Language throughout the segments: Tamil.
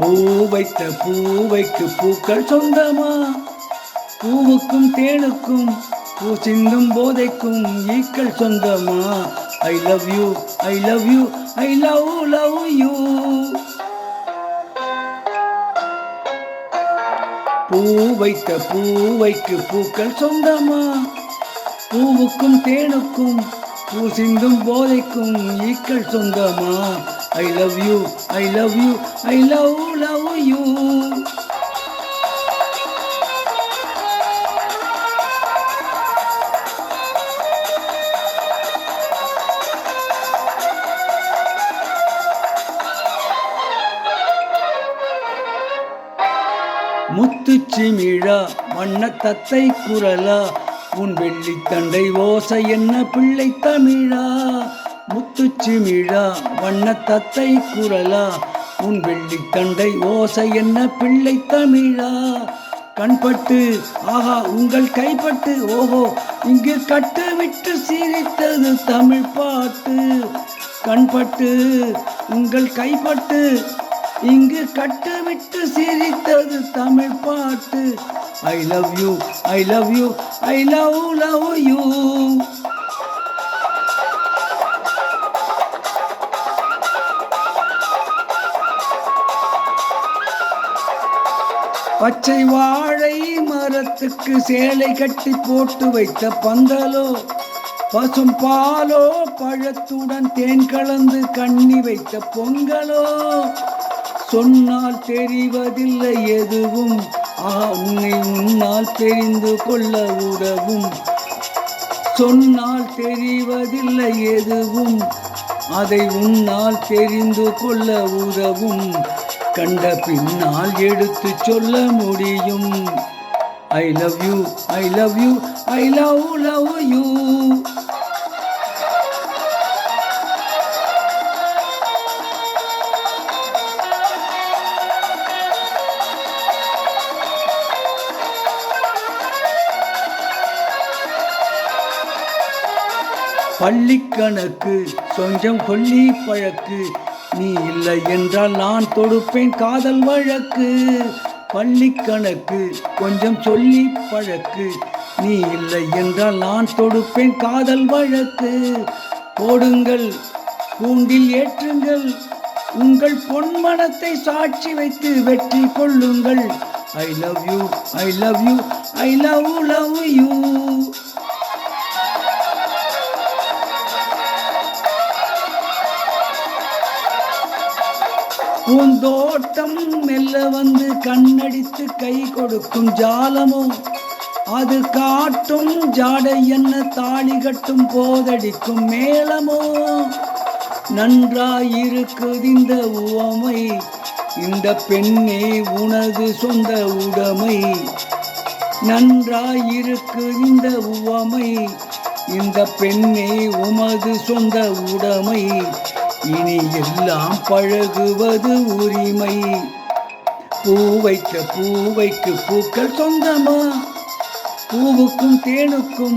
பூ வைத்த பூவைக்கு பூக்கள் சொந்தமா? பூவுக்கும் தேனுக்கும் பூ சிந்தும் போதைக்கும் ஈக்கள் சொந்தமா? I love you, I love you, I love you. பூ வைத்த பூவைக்கு பூக்கள் சொந்தமா? பூவுக்கும் தேனுக்கும் பூ சிந்தும் போதைக்கும் ஈக்கள் சொந்தமா? I love you, I love you, I love you. முத்துச்சிமிழா வண்ண தத்தை குரலா, உன் வெள்ளித்தண்டை ஓசை என்ன பிள்ளை தமிழா? முத்துச்சிமிழா வண்ண தத்தை குரலா, உன் வெள்ளித்தண்டை ஓசை என்ன பிள்ளை தமிழா? கண்பட்டு ஆஹா உங்கள் கைப்பட்டு ஓஹோ இங்கு கட்டு விட்டு சிரித்தது தமிழ் பாட்டு. கண்பட்டு உங்கள் கைப்பட்டு இங்கு கட்டு விட்டு சிரித்தது தமிழ் பாட்டு. ஐ love you, I love you, I love you. பச்சை வாழை மரத்துக்கு சேலை கட்டி போட்டு வைத்த பந்தலோ, பசும் பாலோ பழத்துடன் தேன் கலந்து கண்ணி வைத்த பொங்கலோ, சொன்னால் தெரிவதில்லை எதுவும் உன்னை உன்னால் தெரிந்து கொள்ள உதவும். சொன்னால் தெரிவதில்லை எதுவும் அதை உன்னால் தெரிந்து கொள்ள உதவும். கண்ட பின்னால் எடுத்து சொல்ல முடியும். I love you, I love you, I love you. பள்ளிக்கணக்கு கொஞ்சம் கொல்லி பழக்கு, நீ இல்லை என்றால் நான் தொடுப்பேன் காதல் வழக்கு. பள்ளிக்கணக்கு கொஞ்சம் சொல்லி பழக்கு, நீ இல்லை என்றால் நான் தொடுப்பேன் காதல் வழக்கு. போடுங்கள் கூண்டில் ஏற்றுங்கள், உங்கள் பொன்மனத்தை சாட்சி வைத்து வெற்றி கொள்ளுங்கள். ஐ love you, I love you, I love you. பூந்தோட்டம் மெல்ல வந்து கண்ணடித்து கை கொடுக்கும் ஜாலமோ, அது காட்டும் ஜாடை என்ன தாலி கட்டும் போதடிக்கும் மேளமோ. நன்றாயிருக்குது இந்த உவமை, இந்த பெண்ணே உனது சொந்த உடைமை. நன்றாயிருக்குது இந்த உவமை, இந்த பெண்ணே உமது சொந்த உடைமை. இனி எல்லாம் பழகுவது உரிமை. பூ வைத்த பூவைக்கு பூக்கள் சொந்தமா? பூவுக்கும் தேனுக்கும்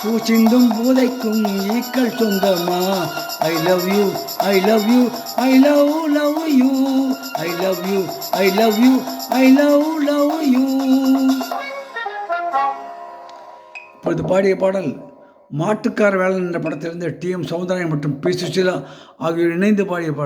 பூ சிந்தும் பூதைக்கும் ஈக்கள் சொந்தமா? I love you, I love you, I love you. I love you, I love you, I love you. இப்பொழுது பாடிய பாடல் மாட்டுக்கார வேலன் என்ற படத்திலிருந்து டி.எம். சௌந்தரராயன் மற்றும் பி. சுசீலா ஆகியோர் இணைந்து பாடிய பாடல்.